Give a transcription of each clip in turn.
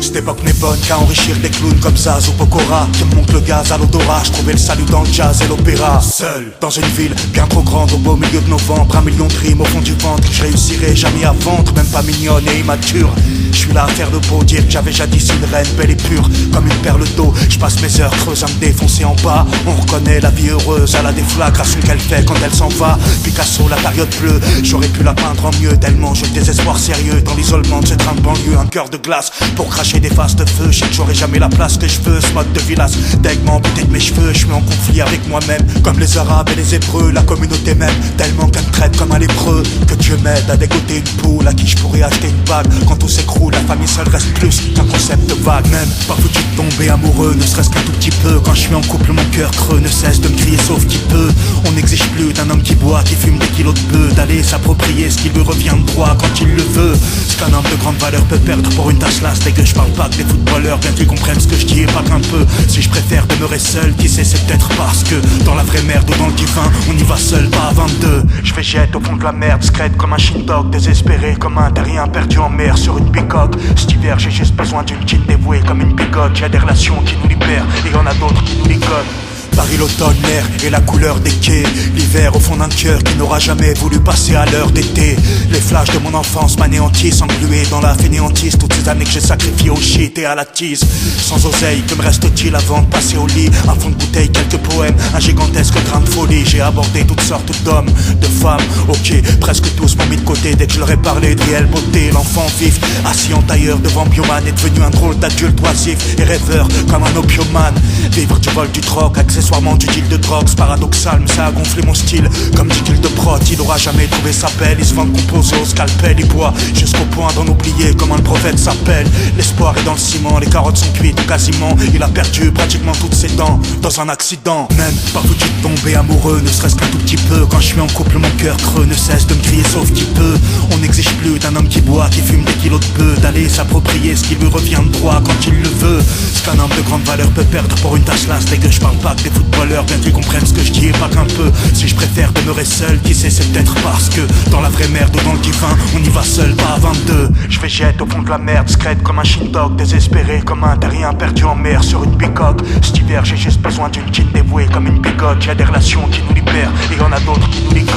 Cette époque n'est bonne qu'à enrichir des clowns comme Zaz ou Pokora, qui me montrent le gaz à l'odorat. Je trouvais le salut dans le jazz et l'opéra. Seul, dans une ville bien trop grande, au beau milieu de novembre, 1 million de rimes au fond du ventre que je réussirais jamais à vendre, même pas mignonne et immature. Je suis là à faire le beau, dire que j'avais jadis une reine belle et pure, comme une perle d'eau. Je passe mes heures creuses à me défoncer en bas. On reconnaît la vie heureuse à la déflagration qu'elle fait quand elle s'en va. Picasso, la période bleue, j'aurais pu la peindre en mieux, tellement j'ai le désespoir sérieux dans l'isolement de ce train de banlieue. Un cœur de glace pour cracher des faces de feu. Je sais que j'aurai jamais la place que je veux. Ce mode de villasse d'aigle amputé de mes cheveux. Je suis en conflit avec moi-même, comme les Arabes et les Hébreux. La communauté même, tellement qu'elle me traite comme un lépreux. Que Dieu m'aide à dégoter une poule à qui je pourrais acheter une bague. Quand tout s'écroule, la famille seule reste plus qu'un concept vague. Même pas foutu de tomber amoureux, ne serait-ce qu'un tout petit peu. Quand je suis en couple, mon cœur creux ne cesse de me crier sauf qui peut. On n'exige plus d'un homme qui boit, qui fume des kilos de bœuf, d'aller s'approprier ce qui lui revient de droit quand il le veut. Ce qu'un homme de grande valeur peut perdre pour une tasse lasse. Dès que je parle pas que des footballeurs, bien qu'ils comprennent ce que je dis et pas qu'un peu. Si je préfère demeurer seul, qui sait, c'est peut-être parce que dans la vraie merde ou dans le divin, on y va seul, pas à 22. Je fais jette au fond de la merde, discrète comme un shindog, désespéré comme un terrien perdu en mer sur une bicoque. Cet hiver j'ai juste besoin d'une jean dévouée comme une bigote. J'ai des relations qui nous libèrent et y'en a d'autres qui nous ligotent. Paris l'automne, l'air et la couleur des quais. L'hiver au fond d'un cœur qui n'aura jamais voulu passer à l'heure d'été. Les flashs de mon enfance m'anéantissent, englués dans la fainéantise. Toutes ces années que j'ai sacrifiées au shit et à la tease. Sans oseille, que me reste-t-il avant de passer au lit? Un fond de bouteille, quelques poèmes, un gigantesque grain de folie. J'ai abordé toutes sortes d'hommes, de femmes, ok. Presque tous m'ont mis de côté dès que je leur ai parlé de réelle beauté. L'enfant vif, assis en tailleur devant Bioman, est devenu un drôle d'adulte oisif et rêveur comme un opiomane. Vivre du vol, du troc, accessoirement du deal de drogue. C'est paradoxal mais ça a gonflé mon style comme 10 kills de prot. Il aura jamais trouvé sa belle. Il se vend composé au scalpel. Il boit jusqu'au point d'en oublier comment le prophète s'appelle. L'espoir est dans le ciment, les carottes sont cuites quasiment. Il a perdu pratiquement toutes ses dents dans un accident. Même pas foutu de tomber amoureux, ne serait-ce qu'un tout petit peu. Quand je suis en couple, mon cœur creux ne cesse de me crier sauf qui peut. On n'exige plus d'un homme qui boit, qui fume des kilos de bœuf, d'aller s'approprier ce qui lui revient de droit quand il le veut. Ce qu'un homme de grande valeur peut perdre pour une tasse lasse. Dès que je parle pas que des footballeurs, bien qu'ils comprennent ce que je dis et pas qu'un peu. Si je préfère demeurer seul, qui sait, c'est peut-être parce que dans la vraie merde ou dans le divin, on y va seul, pas à 22. Je fais jette au fond de la merde, discrète comme un shindog, désespéré comme un terrien perdu en mer sur une bicoque. Cet hiver j'ai juste besoin d'une jean dévouée comme une bigote. Y'a des relations qui nous libèrent et y'en a d'autres qui nous ligotent.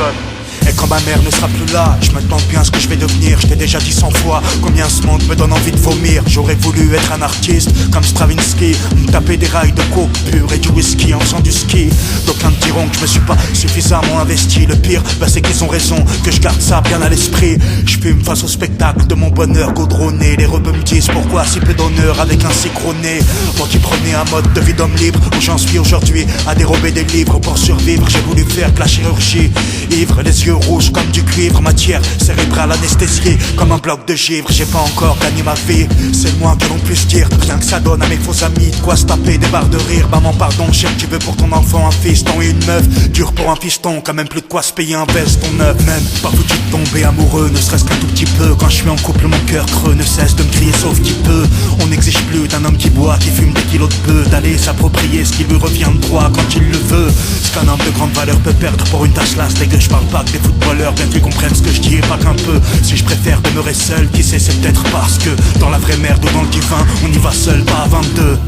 Et quand ma mère ne sera plus là, je me demande bien ce que je vais devenir. Je t'ai déjà dit 100 fois combien ce monde me donne envie de vomir. J'aurais voulu être un artiste comme Stravinsky, me taper des rails de coke pure et du whisky en faisant du ski. D'aucuns me diront que je me suis pas suffisamment investi. Le pire, bah c'est qu'ils ont raison, que je garde ça bien à l'esprit. Je fume face au spectacle de mon bonheur gaudronné. Les rebeux me disent pourquoi si peu d'honneur avec un si gros nez. Moi qui prenais un mode de vie d'homme libre, où j'en suis aujourd'hui à dérober des livres pour survivre. J'ai voulu faire de la chirurgie, ivre, les yeux rouge comme du cuivre, matière cérébrale anesthésiée comme un bloc de givre. J'ai pas encore gagné ma vie, c'est le moins que l'on puisse dire. Rien que ça donne à mes faux amis de quoi se taper des barres de rire. Maman pardon, je sais que tu veux pour ton enfant un fiston et une meuf. Dur pour un fiston, quand même plus de quoi se payer un veston neuf. Même pas foutu de tomber amoureux, ne serait-ce qu'un tout petit peu. Quand je suis en couple, mon cœur creux ne cesse de me crier sauf qui peut. On n'exige plus d'un homme qui boit, qui fume des kilos de bœuf, d'aller s'approprier ce qui lui revient de droit quand il le veut. Ce qu'un homme de grande valeur peut perdre pour une tasse lasse. Dès que je parle pas que des footballeurs, bien qu'ils comprennent ce que je dis et pas qu'un peu. Si je préfère demeurer seul, qui sait, c'est peut-être parce que dans la vraie merde ou dans le divin, on y va seul, pas à 22.